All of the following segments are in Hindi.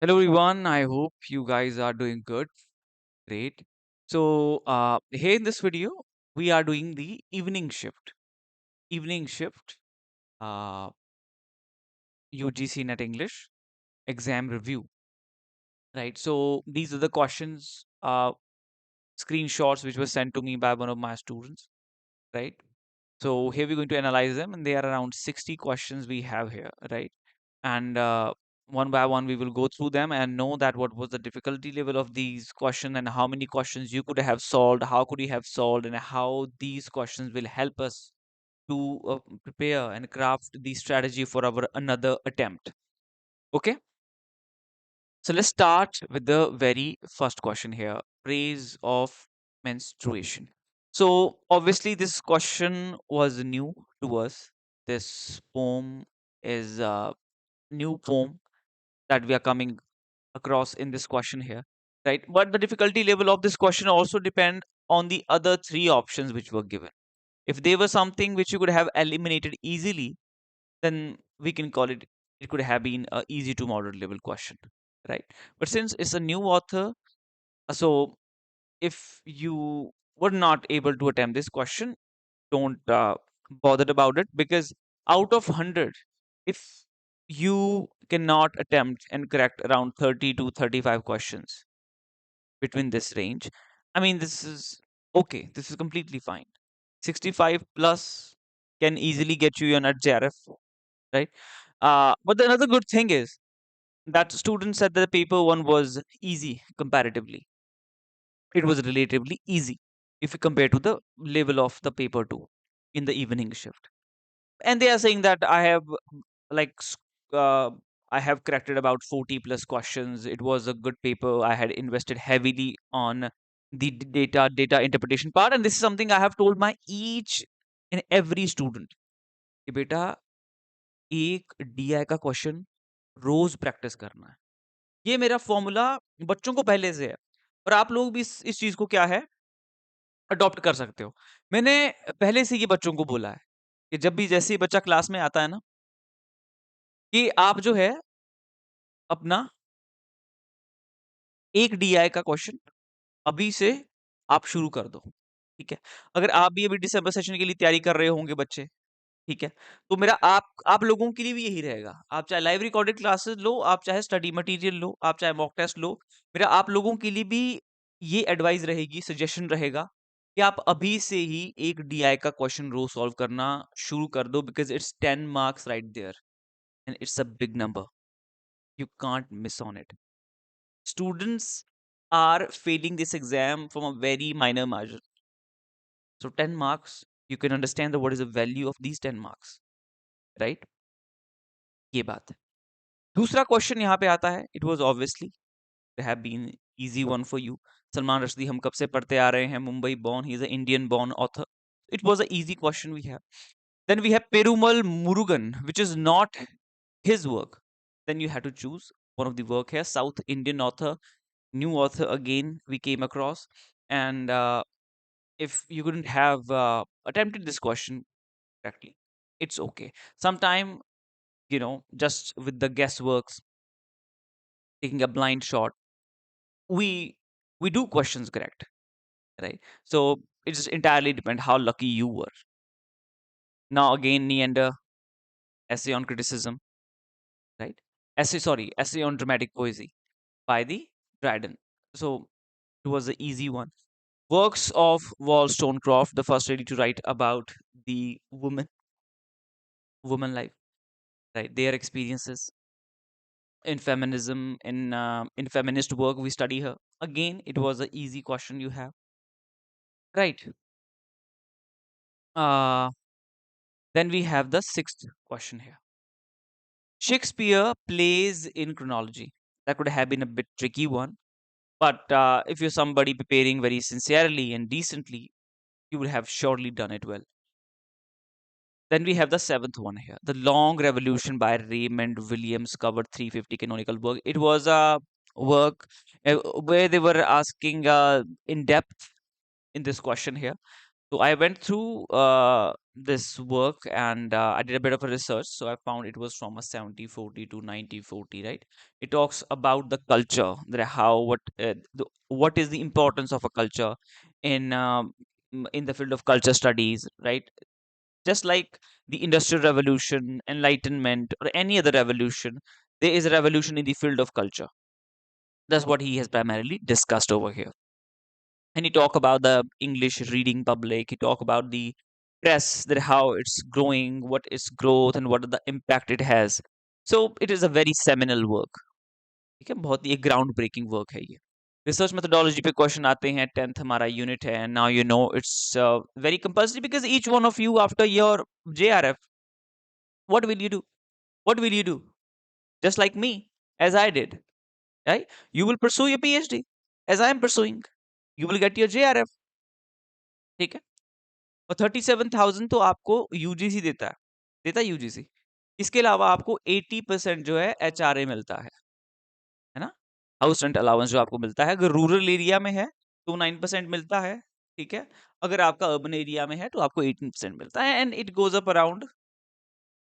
Hello everyone, I hope you guys are doing good. Great. So here in this video, we are doing the evening shift. Evening shift, uh, UGC Net English exam review. Right. So these are the questions, screenshots which were sent to me by one of my students. Right. So here we're going to analyze them, and there are around 60 questions we have here. Right. And one by one we will go through them and know that what was the difficulty level of these questions and how many questions you could have solved, how could you have solved, and how these questions will help us to prepare and craft the strategy for our another attempt. Okay, so let's start with the very first question here: praise of menstruation. So obviously this question was new to us. This poem is a new poem that we are coming across in this question here, right? But the difficulty level of this question also depend on the other three options which were given. If they were something which you could have eliminated easily, then we can call it, it could have been a easy to moderate level question, right? But since it's a new author, so if you were not able to attempt this question, don't bother about it, because out of 100, if you cannot attempt and correct around 30 to 35 questions between this range, I mean, this is okay. This is completely fine. 65 plus can easily get you an JRF, right? But the another good thing is that students said that the paper one was easy comparatively. It was relatively easy if you compare to the level of the paper two in the evening shift. And they are saying that I have like uh, I have corrected about 40 plus questions. It was a good paper. I had invested heavily on the data interpretation part, and this is something I have told my each and every student कि बेटा एक DI का क्वेश्चन रोज प्रैक्टिस करना है. ये मेरा फॉर्मूला बच्चों को पहले से है, और आप लोग भी इस चीज को क्या है, अडॉप्ट कर सकते हो. मैंने पहले से ये बच्चों को बोला है कि जब भी जैसे ही बच्चा क्लास में आता है ना, कि आप जो है अपना एक डीआई का क्वेश्चन अभी से आप शुरू कर दो. ठीक है. अगर आप भी अभी दिसंबर सेशन के लिए तैयारी कर रहे होंगे बच्चे, ठीक है, तो मेरा आप लोगों के लिए भी यही रहेगा. आप चाहे लाइव रिकॉर्डेड क्लासेस लो, आप चाहे स्टडी मटेरियल लो, आप चाहे मॉक टेस्ट लो, मेरा आप लोगों के लिए भी ये एडवाइस रहेगी, सजेशन रहेगा कि आप अभी से ही एक डीआई का क्वेश्चन रोज सॉल्व करना शुरू कर दो, because it's 10 marks right there and it's a big number. You can't miss on it. Students are failing this exam from a very minor margin. So 10 marks, you can understand what is the value of these 10 marks, right? ये बात है. दूसरा क्वेश्चन यहाँ पे आता है. It was obviously have been easy one for you. Salman Rushdie हम कब से पढ़ते आ रहे हैं. Mumbai born, he is an Indian born author. It was an easy question we have. Then we have Perumal Murugan, which is not his work. Then you have to choose one of the work here. South Indian author, new author again we came across. And if you couldn't have attempted this question correctly, it's okay. Sometime, just with the guessworks, taking a blind shot, we we do questions correct, right? So it just entirely depends how lucky you were. Now again, Neander, essay on criticism, right? Essay on dramatic poesy by the Dryden. So it was an easy one. Works of Wollstonecraft, the first lady to write about the woman life, right? Their experiences in feminism, in feminist work we study her. Again, it was an easy question you have, right? Uh, then we have the sixth question here. Shakespeare plays in chronology. That could have been a bit tricky one, but if you're somebody preparing very sincerely and decently, you would have surely done it well. Then we have the seventh one here. The Long Revolution by Raymond Williams covered 350 canonical work. It was a work where they were asking in depth in this question here. So I went through this work, and I did a bit of a research. So I found it was from a 70-40 to 90-40, right? It talks about the culture, that how what is the importance of a culture in the field of culture studies, right? Just like the Industrial Revolution, Enlightenment, or any other revolution, there is a revolution in the field of culture. That's what he has primarily discussed over here. And he talk about the English reading public. He talk about the press, that how it's growing, what its growth, and what are the impact it has. So it is a very seminal work. ठीक है, बहुत ही एक ग्राउंड ब्रेकिंग वर्क है ये. रिसर्च मेथोडोलॉजी पे क्वेश्चन आते हैं. 10th हमारा यूनिट है. Now you know it's very compulsory because each one of you after your JRF, what will you do? What will you do? Just like me, as I did, right? You will pursue your PhD as I am pursuing. You will get your JRF. ठीक है. और 37,000 तो आपको यूजीसी देता है यूजीसी. इसके अलावा आपको 80% जो है HRA मिलता है ना. हाउस रेंट अलाउंस जो आपको मिलता है, अगर रूरल एरिया में है तो 9% मिलता है. ठीक है. अगर आपका अर्बन एरिया में है तो आपको 18% मिलता है. And it goes up around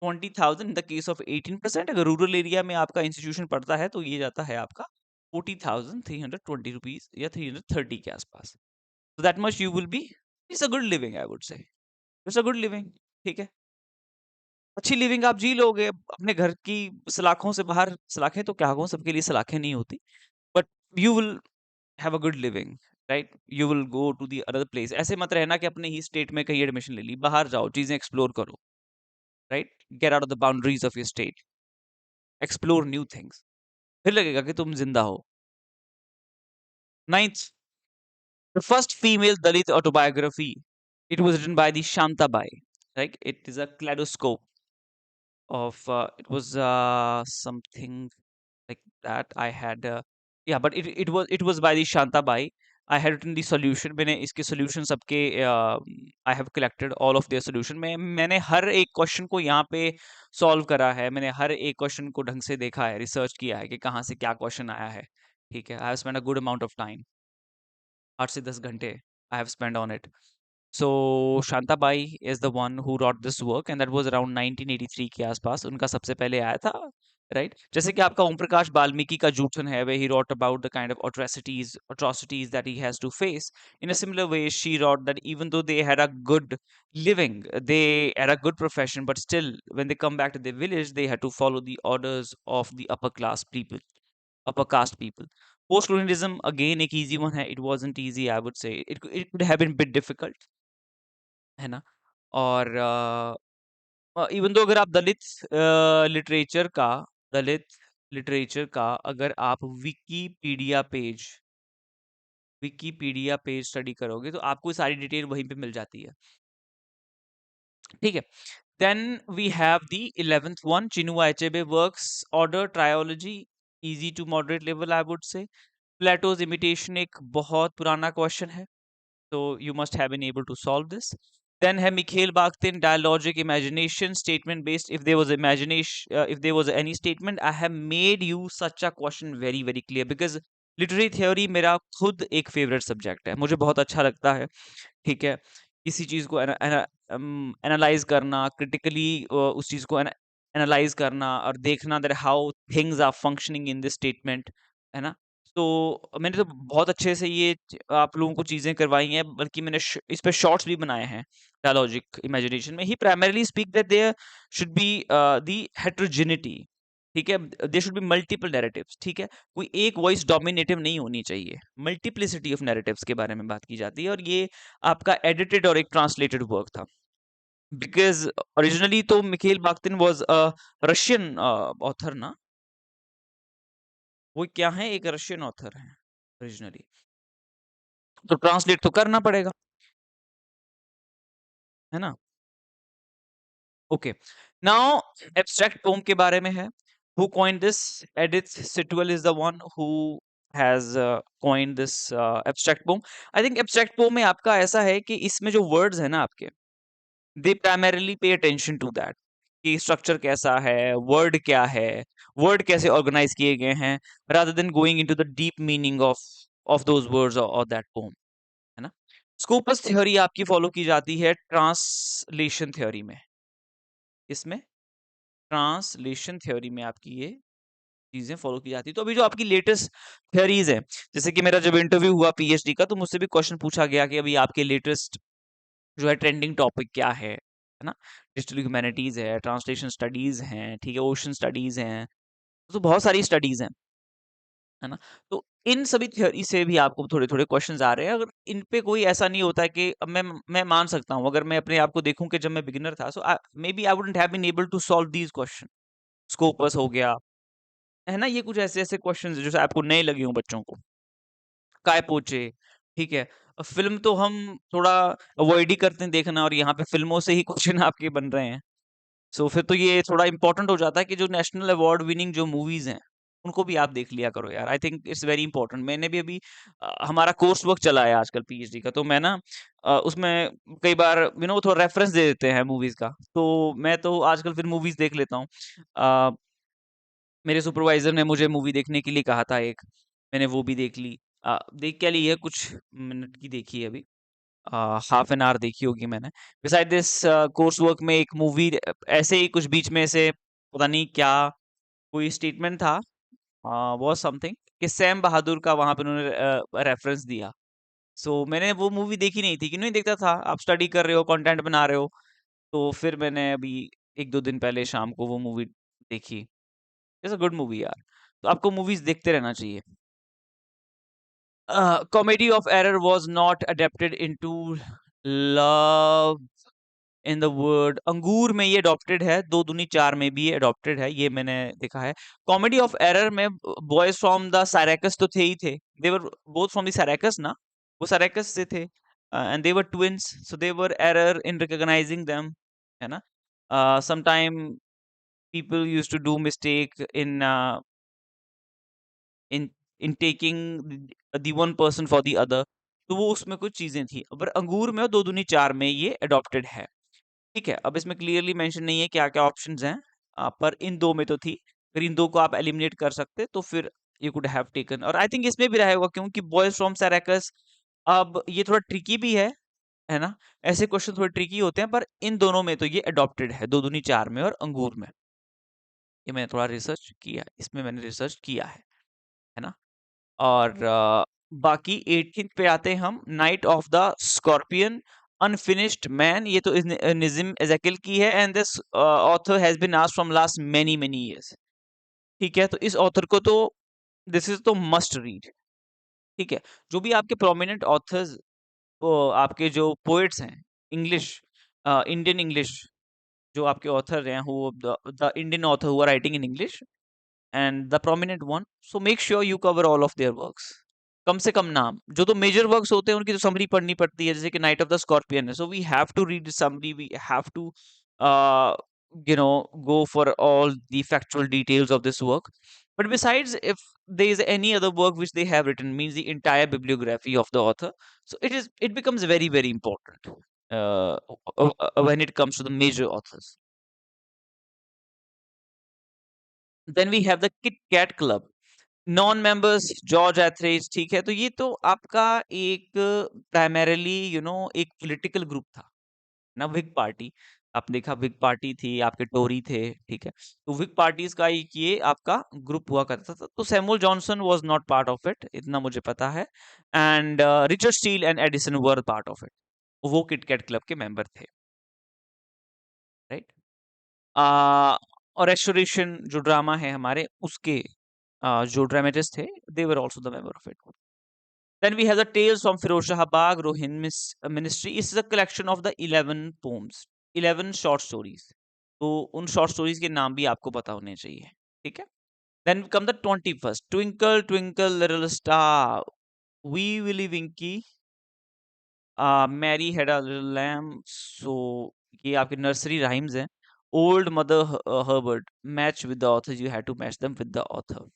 20,000 in the case of 18%. अगर रूरल एरिया में आपका इंस्टीट्यूशन पड़ता है तो ये जाता है आपका 40,320 रुपीज या 330 के आसपास. So that much you will be, it's a good living, I would say. It's a good living. ठीक है. अच्छी लिविंग आप जी लोगे अपने घर की सलाखों से बाहर. सलाखें तो क्या कहूँ, सबके लिए सलाखें नहीं होती, but you will have a good living, right? You will go to the other place. ऐसे मत रहना कि अपने ही स्टेट में कहीं एडमिशन ले ली. बाहर जाओ, चीजें एक्सप्लोर करो, right? Get out of the boundaries of your state. Explore new things. फिर लगेगा कि तुम जिंदा हो. Ninth, the first female Dalit autobiography. It was written by the Shantabai. Right? It is a kaleidoscope of. It was something like that. I had. Yeah, but it was by the Shantabai. I had written the solution. मैंने इसके solution सबके I have collected all of their solution. मैंने हर एक question को यहाँ पे solve करा है. मैंने हर एक question को ढंग से देखा है, research किया है कि कहाँ से क्या question आया है. ठीक है. I have spent a good amount of time. 8 से 10 घंटे I have spent on it. So Shantabai is the one who wrote this work and that was around 1983 के आसपास उनका सबसे पहले आया था, right? जैसे कि आपका ओम प्रकाश वाल्मीकि का जूठन है, where he wrote about the kind of atrocities that he has to face. In a similar way, she wrote that even though they had a good living, they had a good profession, but still, when they come back to their village, they had to follow the orders of the upper caste people. Post colonialism, again, एक easy one है. It wasn't easy, I would say. It could have been a bit difficult, है ना. और इवन दो अगर आप दलित लिटरेचर का अगर आप विकीपीडिया पेज स्टडी करोगे तो आपको सारी डिटेल वहीं पे मिल जाती है. ठीक है. Then we have the 11th one, Chinua Achebe works, order triology, easy to moderate level, I would say. Plato's imitation एक बहुत पुराना क्वेश्चन है, so you must have been able to solve this. Then है Mikhail Bakhtin, dialogic imagination, statement based. If there was imagination, if there was any statement, I have made you such a question very very clear because literary theory मेरा खुद एक favorite subject है. मुझे बहुत अच्छा लगता है. ठीक है. किसी चीज को एनालाइज करना, क्रिटिकली उस चीज को एनालाइज करना और देखना that how things are functioning in this statement, है ना. तो मैंने तो बहुत अच्छे से ये आप लोगों को चीजें करवाई हैं, बल्कि मैंने इस पे शॉर्ट्स भी बनाए हैं. डायलॉजिक इमेजिनेशन में ही primarily speak that there should be the heterogeneity. ठीक है. There should be multiple narratives. ठीक है. कोई एक वॉइस डोमिनेटिव नहीं होनी चाहिए. मल्टीप्लिसिटी ऑफ नैरेटिव्स के बारे में बात की जाती है और ये आपका एडिटेड और एक ट्रांसलेटेड वर्क था. बिकॉज ओरिजिनली तो Michelle बाख्तिन was a Russian author ना. वो क्या है, एक रशियन ऑथर है ओरिजिनली, तो ट्रांसलेट तो करना पड़ेगा, है ना. ओके. नाउ एब्स्ट्रैक्ट पोम के बारे में है. Who coined this? Edith Sitwell is the one who has coined this abstract poem. I think abstract poem में आपका ऐसा है कि इसमें जो वर्ड्स है ना आपके, they primarily pay attention to that कि स्ट्रक्चर कैसा है, वर्ड क्या है, वर्ड कैसे ऑर्गेनाइज किए गए हैं, rather than going into the deep meaning of those words or that poem, है ना. स्कोपस थ्योरी आपकी फॉलो की जाती है ट्रांसलेशन थ्योरी में। इसमें ट्रांसलेशन थ्योरी में आपकी ये चीजें फॉलो की जाती है। तो अभी जो आपकी लेटेस्ट थ्योरीज है, जैसे कि मेरा जब इंटरव्यू हुआ पीएचडी का, तो मुझसे भी क्वेश्चन पूछा गया कि अभी आपके लेटेस्ट जो है ट्रेंडिंग टॉपिक क्या है ना। डिजिटल ह्यूमैनिटीज है, ट्रांसलेशन स्टडीज हैं, ठीक है, ओशन स्टडीज हैं, तो बहुत सारी स्टडीज हैं, है ना। तो इन सभी थ्योरी से भी आपको थोड़े थोड़े क्वेश्चंस आ रहे हैं। अगर इन पे कोई ऐसा नहीं होता है कि अब मैं मान सकता हूँ, अगर मैं अपने आप को देखूं कि जब मैं बिगिनर था, so maybe I wouldn't have been able to solve these question. Scopus हो गया, है ना, ये कुछ ऐसे ऐसे क्वेश्चंस जो आपको नए लगे हों बच्चों को। काय पोचे, ठीक है। फिल्म तो हम थोड़ा अवॉइड ही करते हैं देखना, और यहाँ पे फिल्मों से ही क्वेश्चन आपके बन रहे हैं। सो फिर तो ये थोड़ा इंपॉर्टेंट हो जाता है कि जो नेशनल अवार्ड विनिंग जो मूवीज हैं, उनको भी आप देख लिया करो यार। I think it's very important. मैंने भी अभी हमारा कोर्स वर्क चला है आजकल पीएचडी का, तो मैं ना उसमें कई बार थोड़ा रेफरेंस दे देते हैं मूवीज का, तो मैं तो आजकल फिर मूवीज देख लेता हूँ। मेरे सुपरवाइजर ने मुझे मूवी देखने के लिए कहा था एक, मैंने वो भी देख ली। देख क्या ली है, कुछ मिनट की देखी है अभी, हाफ एन आवर देखी होगी मैंने। बिसाइड दिस कोर्स वर्क में एक मूवी ऐसे ही कुछ बीच में से, पता नहीं क्या कोई स्टेटमेंट था, वो समथिंग कि सैम बहादुर का वहां पे उन्होंने रेफरेंस दिया। सो मैंने वो मूवी देखी नहीं थी, कि नहीं देखता था, आप स्टडी कर रहे हो, कंटेंट बना रहे हो। तो फिर मैंने अभी एक दो दिन पहले शाम को वो मूवी देखी। इट्स अ गुड मूवी यार। तो आपको मूवीज देखते रहना चाहिए। Comedy of error was not adapted into love in the word. अंगूर में ये अडॉप्टेड है, दो दूनी चार में भी ये अडॉप्टेड है, ये मैंने देखा है। कॉमेडी ऑफ एरर में बॉयज फ्रॉम द सैरेकस तो थे ही थे, they were both from the सैरेकस ना, वो सैरेकस से थे, and they were twins, so they were error in recognising them, है ना। Sometime people used to do mistake in in taking the one person for the other। तो वो उसमें कुछ चीजें थी, पर अंगूर में और दो दूनी चार में ये अडॉप्टेड है। ठीक है, अब इसमें क्लियरली मेंशन नहीं है क्या क्या ऑप्शंस हैं, पर इन दो में तो थी। अगर इन दो को आप एलिमिनेट कर सकते तो फिर यू कुड हैव टेकन, और आई थिंक इसमें भी रहेगा, क्योंकि बॉयज फ्रॉम सैरेकस, अब ये थोड़ा ट्रिकी भी है ना। ऐसे क्वेश्चन थोड़े ट्रिकी होते हैं, पर इन दोनों में तो ये अडॉप्टेड है, दो दूनी चार में और अंगूर में। ये मैंने थोड़ा रिसर्च किया, इसमें मैंने रिसर्च किया है ना। और बाकी 18th पे आते हैं हम, night of the scorpion unfinished man. ये तो निज़िम एजेकिल की है, and this author has been asked from last many many years. ठीक है, तो इस ऑथर को तो दिस इज तो मस्ट रीड। ठीक है, जो भी आपके प्रोमिनेंट ऑथर्स, आपके जो पोएट्स हैं, इंग्लिश, इंडियन इंग्लिश, जो आपके ऑथर हैं, who the Indian author who are writing in English and the prominent one, so make sure you cover all of their works। कम से कम नाम, जो तो मेजर वर्क्स होते हैं उनकी तो समरी पढ़नी पड़ती है, जैसे कि नाइट ऑफ द स्कॉर्पियन है, so we have to read summary, we have to go for all the factual details of this work। But besides, if there is any other work which they have written, means the entire bibliography of the author, so it becomes very very important when it comes to the major authors। Then we have the Kit Kat Club, non members George Etherege. ठीक है, तो ये तो आपका एक प्राइमरीली एक पॉलिटिकल ग्रुप था ना, विग पार्टी। आपने देखा विग पार्टी थी, आपके टोरी थे, ठीक है। तो विग पार्टीज का एक ये आपका ग्रुप हुआ करता था। तो Samuel Johnson was not part of it, इतना मुझे पता है, and Richard Steele and Addison were part of it. वो किटकैट क्लब के मेंबर थे, राइट। और रेस्टोरेशन जो ड्रामा है हमारे, उसके जो ड्रामेटिस्ट थे, they were also the member of it. Then we have the Tales from Firoz Shah Bagh Rohin Ministry. This is a collection of the 11 poems, 11 short stories। तो उन शॉर्ट स्टोरीज के नाम भी आपको पता होने चाहिए, ठीक है। Then come the 21st, Twinkle Twinkle Little Star, Wee Willie Winky, Mary Had a Little Lamb। So ये आपके नर्सरी राइम्स हैं। Old Mother Herbert, match with the authors, you had to match them with the author।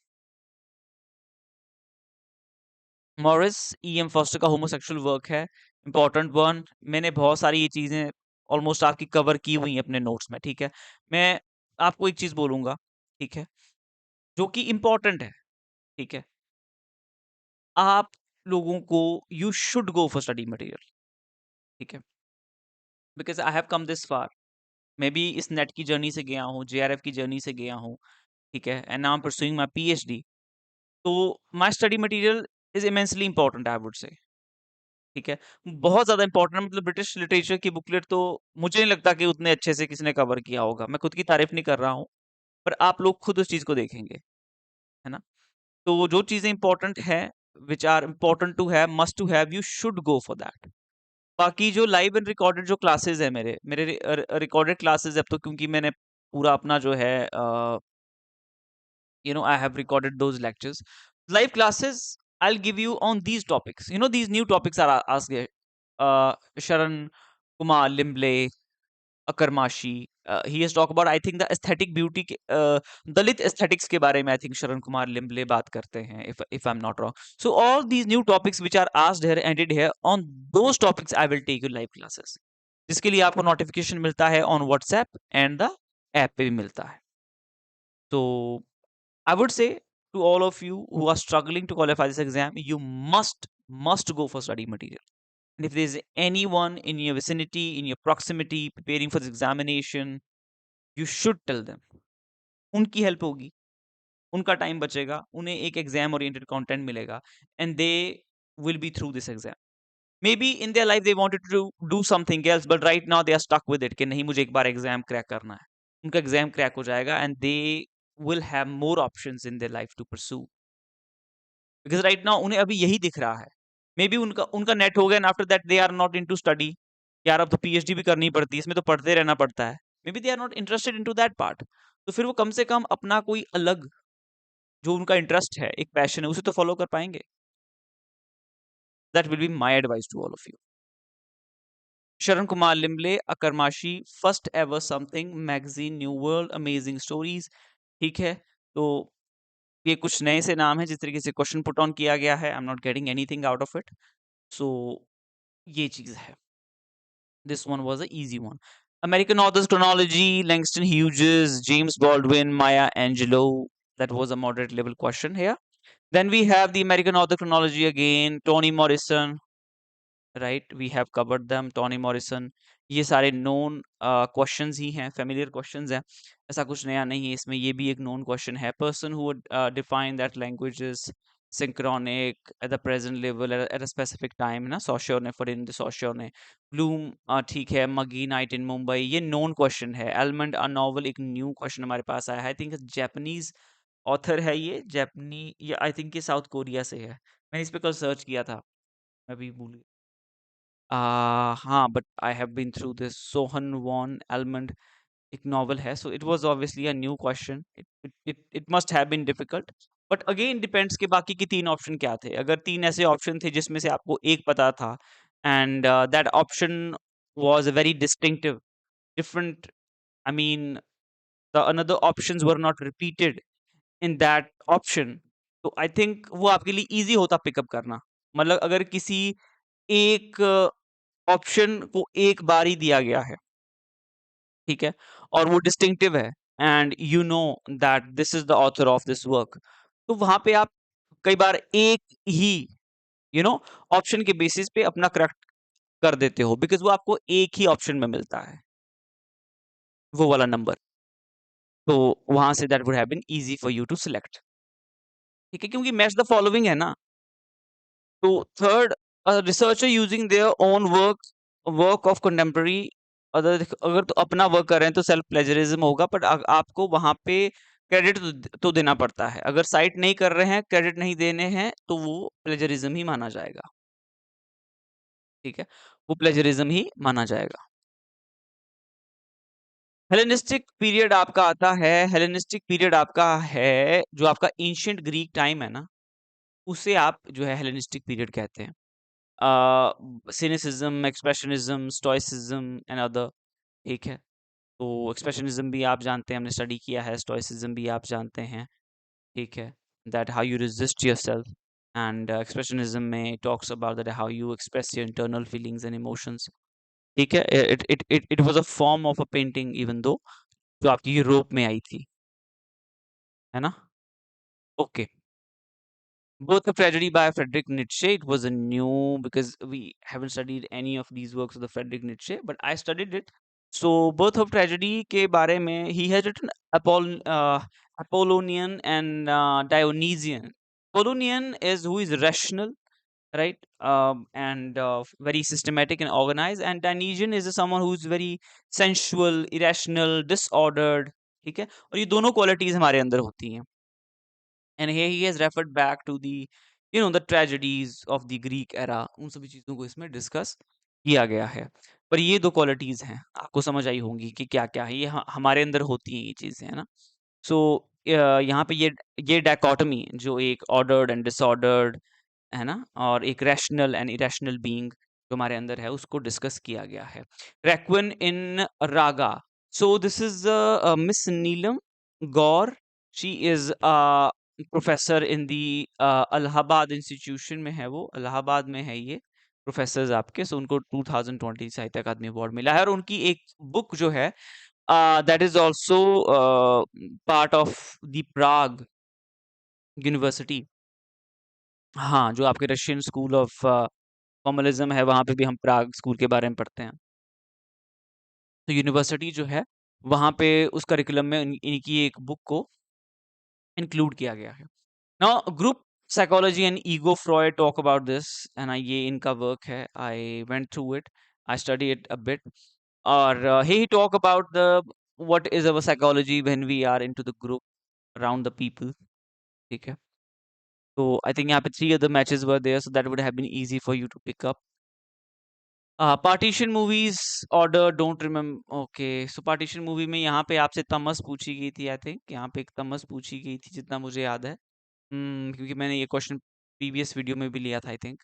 Morris EM foster का होमोसेक्सुअल वर्क है, इंपॉर्टेंट वन। मैंने बहुत सारी ये चीजें ऑलमोस्ट आपकी कवर की हुई हैं अपने नोट्स में, ठीक है। मैं आपको एक चीज बोलूंगा, ठीक है, जो कि इंपॉर्टेंट है, ठीक है। आप लोगों को, you should go for study material. ठीक है, because I have come this far, मैं भी इस नेट की जर्नी से गया हूँ, जेआरएफ की जर्नी से गया हूँ, ठीक है, and now I am pursuing my PhD. तो my study material is immensely important, I would say, ठीक है, बहुत ज्यादा इंपॉर्टेंट। मतलब ब्रिटिश लिटरेचर की बुकलेट तो मुझे नहीं लगता कि उतने अच्छे से किसी ने कवर किया होगा, मैं खुद की तारीफ नहीं कर रहा हूँ, पर आप लोग खुद उस चीज को देखेंगे, है ना। तो जो चीजें इंपॉर्टेंट है, which are important to have, must to have, you should go for that. बाकी जो लाइव एंड रिकॉर्डेड जो क्लासेस है, मेरे मेरे रिकॉर्डेड क्लासेस, अब तो क्योंकि मैंने पूरा अपना जो है, I have recorded those lectures. Live classes, I'll give you on these topics. These new topics are asked here. Sharan Kumar Limble, Akarmashi. He has talked about, I think, the aesthetic beauty, Dalit aesthetics के बारे में, I think Sharan Kumar Limble बात करते हैं, if I'm not wrong. So all these new topics which are asked here, ended here, on those topics I will take you live classes. जिसके लिए आपको notification मिलता है on WhatsApp and the app पे भी मिलता है. So I would say to all of you who are struggling to qualify this exam, you must go for study material. And if there is anyone in your vicinity, in your proximity, preparing for this examination, you should tell them. उनकी हेल्प होगी, उनका टाइम बचेगा, उन्हें एक एग्जाम ओरिएंटेड कंटेंट मिलेगा, and they will be through this exam. Maybe in their life they wanted to do something else, but right now they are stuck with it कि नहीं, मुझे एक बार एग्जाम क्रैक करना है। उनका एग्जाम क्रैक हो जाएगा, and they will have more options in their life to pursue. Because right now उन्हें अभी यही दिख रहा है। मे बी उनका उनका नेट हो गया, and after that they are not into study. यार अब तो पीएचडी भी करनी पड़ती है, इसमें तो पढ़ते रहना पड़ता है। Maybe they are not interested into that part. तो फिर वो कम से कम अपना कोई अलग जो उनका इंटरेस्ट है, एक पैशन है, उसे तो फॉलो कर पाएँगे। That will be my advice to all of you. Sharan Kumar Limbale, Akkarmashi, first ever something magazine, new world, amazing stories, ठीक है? तो ये कुछ नए से नाम हैं जिस तरीके से क्वेश्चन पुट ऑन किया गया है। I am not getting anything out of it. So ये चीज़ है। This one was an easy one. American authors chronology, Langston Hughes, James Baldwin, Maya Angelou. That was a moderate level question here. Then we have the American author chronology again, Toni Morrison, right? We have covered them, Toni Morrison. ये सारे known questions ही हैं, familiar questions हैं. ऐसा कुछ नया नहीं है इसमें, ये भी एक known question है. Person who would define that language is synchronic at the present level at a specific time, ना Saussure ने, for in the Saussure ने. Bloom ठीक है, Magi Night in Mumbai, ये known question है. Almond a novel, एक new question हमारे पास आया है. I think Japanese author है ये, Japanese, ये I think ये साउथ कोरिया से है. मैंने इस पे कल सर्च किया था, मैं भी भूल गया। हाँ, but I have been through this. सोहन वॉन एलमंड एक नॉवल है, so it was obviously a new question. It must have been difficult, but again depends कि बाकी के 3 ऑप्शन क्या थे। अगर 3 ऐसे ऑप्शन थे जिसमें से आपको एक पता था, and that option was very distinctive, different, I mean the another options were not repeated in that option, तो आई थिंक वो आपके लिए ईज़ी होता पिकअप करना। मतलब अगर किसी एक ऑप्शन को एक बार ही दिया गया है, ठीक है, और वो डिस्टिंक्टिव है, and you know that this is the author of this work, तो वहां पे आप कई बार एक ही ऑप्शन के बेसिस पे अपना करेक्ट कर देते हो, बिकॉज वो आपको एक ही ऑप्शन में मिलता है, वो वाला नंबर। तो वहां से that would have been easy for you to select, ठीक है, क्योंकि मैच द फॉलोइंग है ना। तो third, researcher using their own work of contemporary, अगर तो अपना वर्क कर रहे हैं तो सेल्फ प्लेजरिज्म होगा, बट आपको वहां पे क्रेडिट तो देना पड़ता है। अगर साइट नहीं कर रहे हैं, क्रेडिट नहीं देने हैं, तो वो प्लेजरिज्म ही माना जाएगा, ठीक है, वो प्लेजरिज्म ही माना जाएगा। हेलेनिस्टिक पीरियड आपका आता है, हेलेनिस्टिक पीरियड आपका है जो आपका एंशिएंट ग्रीक टाइम है ना, उसे आप जो है हेलेनिस्टिक पीरियड कहते हैं। Cynicism, expressionism, stoicism and other, ठीक है। तो एक्सप्रेशनिज्म भी आप जानते हैं, हमने स्टडी किया है, स्टोइसिज्म भी आप जानते हैं, ठीक है, that how you resist yourself, and expressionism में talks about that how you express your internal feelings and emotions, ठीक है। It was a form of a painting, even though जो आपकी यूरोप में आई थी, है ना। Okay, Birth of Tragedy by Friedrich Nietzsche. It was a new, because we haven't studied any of these works of the Friedrich Nietzsche, but I studied it. So Birth of Tragedy के बारे में he has written Apollonian and Dionysian. Apollonian is who is rational, right? And very systematic and organized. And Dionysian is someone who is very sensual, irrational, disordered. ठीक है, और ये दोनों qualities हमारे अंदर होती हैं. And here he has referred back to the, the tragedies of the Greek era. उन सभी चीजों को इसमें डिस्कस किया गया है. पर ये दो क्वालिटीज हैं, आपको समझ आई होंगी कि क्या क्या है. ये हमारे अंदर होती हैं ये चीजें, है ना. सो यहाँ पे ये डायकोटमी, जो एक ऑर्डर्ड एंड डिसऑर्डर्ड, है ना, और एक रैशनल एंड इरेशनल बीइंग जो हमारे अंदर है, उसको डिस्कस किया गया है. Requiem in raga. So this is miss Neelum Gour. She is professor in the Allahabad institution में है, वो इलाहाबाद में है ये प्रोफेसर आपके. सो उनको 2020 साहित्य अकादमी अवार्ड मिला है, और उनकी एक बुक जो है that is also part of the Prague university. हाँ, जो आपके रशियन स्कूल ऑफ फॉर्मलिज्म है, वहाँ पे भी हम प्राग स्कूल के बारे में पढ़ते हैं. तो यूनिवर्सिटी जो है, वहाँ पे उस करिकुलम में इनकी एक बुक को इंक्लूड किया गया है. Now group psychology and ego, Freud talk about this. And ये इनका वर्क है. I went through it, I study it a bit. और he talk about the what is our psychology when we are into the group around the people. ठीक है. तो आई थिंक यहाँ पे 3 other matches were there, so that would have been easy for you to pick up. Partition movies order don't remember. Okay, so partition movie में यहाँ पे आपसे तमस पूछी गई थी. आई थिंक यहाँ पे एक तमस पूछी गई थी, जितना मुझे याद है. क्योंकि मैंने ये क्वेश्चन प्रीवियस वीडियो में भी लिया था आई थिंक.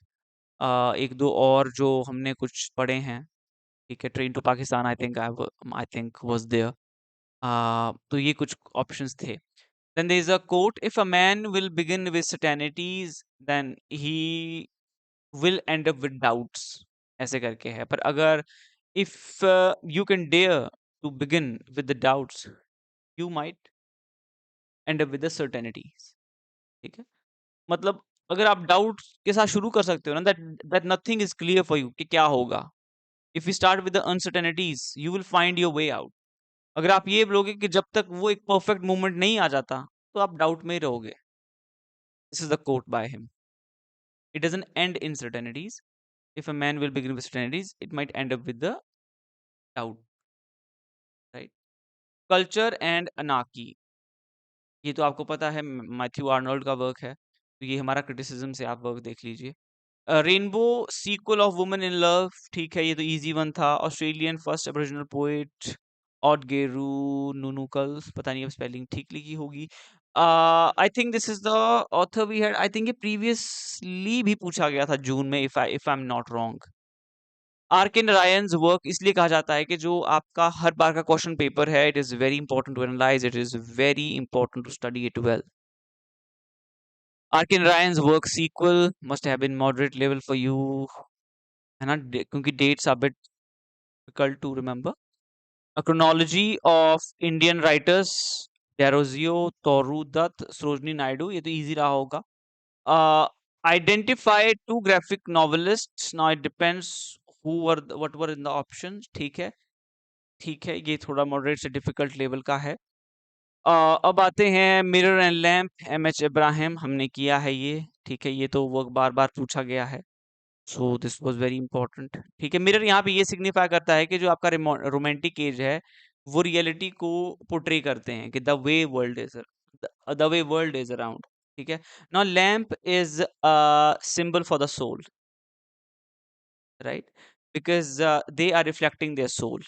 एक दो और जो हमने कुछ पढ़े हैं. ठीक है, train to Pakistan I think I think was there. तो ये कुछ ऑप्शंस थे. Then there is a quote, if a man will begin with certainties then he will end up with doubts. ऐसे करके है. पर अगर if you can dare to begin with the doubts, you might end up with the certainties. ठीक है. मतलब अगर आप डाउट के साथ शुरू कर सकते हो ना, that nothing is clear for you कि क्या होगा. if you start with the uncertainties, you will find your way out. अगर आप ये बोलोगे कि जब तक वो एक परफेक्ट मोमेंट नहीं आ जाता, तो आप डाउट में ही रहोगे. this is the quote by him. It doesn't end in certainties. If a man will begin with certainties, it might end up with the doubt, right? Culture and anarchy. ये तो आपको पता है, मैथ्यू आर्नोल्ड का वर्क है. तो ये हमारा क्रिटिसिज्म से आप वर्क देख लीजिए. Rainbow sequel of women in love. ठीक है, ये तो इजी वन था. Australian first aboriginal poet Oodgeroo Noonuccal, पता नहीं अब स्पेलिंग ठीक लिखी होगी. I think this is the author we had. I think ये प्रीवियसली भी पूछा गया था जून में, if I am not wrong. Arc and Ryans work इसलिए कहा जाता है कि जो आपका हर बार का क्वेश्चन पेपर है, it is very important to analyse, it is very important to study it well. Arc and Ryans work sequel must have been moderate level for you, है ना, क्योंकि dates are bit difficult to remember. A chronology of Indian writers, Darozio, Toru Dutt, Sarojini Naidu, ये तो easy रहा होगा. Uh, identify two graphic novelists. Now it depends what were in the options. ठीक है, ठीक है, ये थोड़ा मॉडरेट से डिफिकल्ट लेवल का है. अब आते हैं mirror and lamp, M H Ibrahim, हमने किया है ये. ठीक है, ये तो वर्क बार बार पूछा गया है. So this was very important. ठीक है, मिरर यहाँ पे ये सिग्निफाई करता है कि जो आपका रोमांटिक एज है, वो रियलिटी को पोर्ट्रे करते हैं कि the way world is around. ठीक है. Now lamp is symbol for the soul, right, because they are reflecting their soul.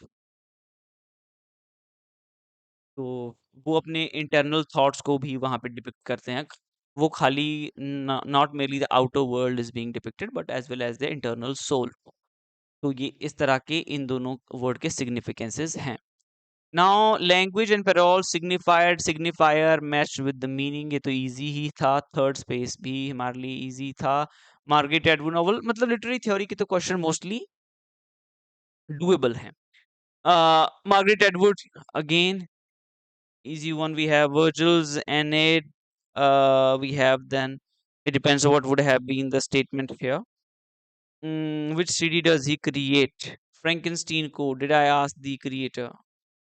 तो वो अपने इंटरनल थॉट्स को भी वहां पे डिपिक्ट करते हैं. वो खाली not merely the outer world is being depicted, but as well as the internal soul. तो ये इस तरह के इन दोनों वर्ड के सिग्निफिकेंसेस हैं. Now language and parole, signified signifier matched with the meaning, ये तो इजी ही था. थर्ड स्पेस भी हमारे लिए इजी था. मार्गरेट एटवुड नॉवल, मतलब लिटरेरी थ्योरी के तो क्वेश्चन मोस्टली डुएबल हैं. Margaret Atwood again easy one. We have Virgil's Aeneid. We have then It depends what would have been the statement here. Which CD does he create? Frankenstein को did I ask the creator?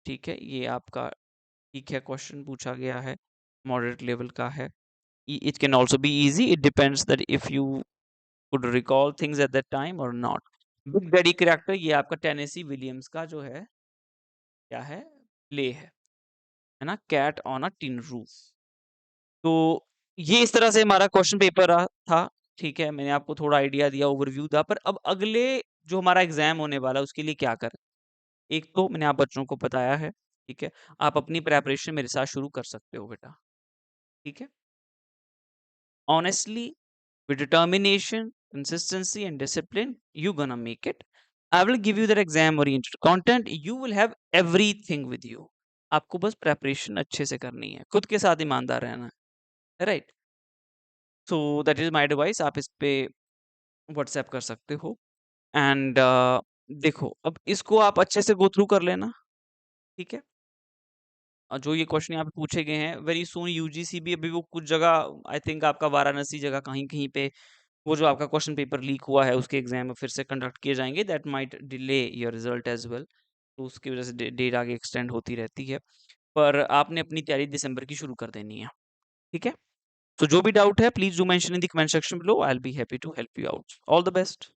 ठीक है, ये आपका ठीक है, क्वेश्चन पूछा गया है, मॉडरेट लेवल का है. It can also be easy. It depends that if you could recall things at that time or not. Big daddy character ये आपका टेनेसी विलियम्स का जो है क्या है, प्ले है ना, cat on a tin roof. तो ये इस तरह से हमारा क्वेश्चन पेपर था. ठीक है, मैंने आपको थोड़ा आइडिया दिया, ओवरव्यू था. पर अब अगले जो हमारा एग्जाम होने वाला है उसके लिए क्या करें? एक तो मैंने आप बच्चों को बताया है. ठीक है, आप अपनी प्रेपरेशन मेरे साथ शुरू कर सकते हो बेटा. ठीक है, honestly, with determination, consistency, and discipline, you're gonna make it. I will give you that exam oriented content. You will have everything with you. आपको बस प्रेपरेशन अच्छे से करनी है, खुद के साथ ईमानदार रहना है, right? So that is my advice. आप इस पे व्हाट्सएप कर सकते हो. एंड देखो, अब इसको आप अच्छे से गो थ्रू कर लेना. ठीक है, जो ये क्वेश्चन यहाँ पे पूछे गए हैं, वेरी सून यूजीसी भी अभी वो कुछ जगह, आई थिंक आपका वाराणसी जगह कहीं कहीं पे वो जो आपका क्वेश्चन पेपर लीक हुआ है उसके एग्जाम फिर से कंडक्ट किए जाएंगे. That might delay your result as well. तो उसकी वजह से डेट आगे एक्सटेंड होती रहती है. पर आपने अपनी तैयारी दिसंबर की शुरू कर देनी है. ठीक है, तो जो भी डाउट है please do mention in the comment section below. I will be happy to help you out. All the best.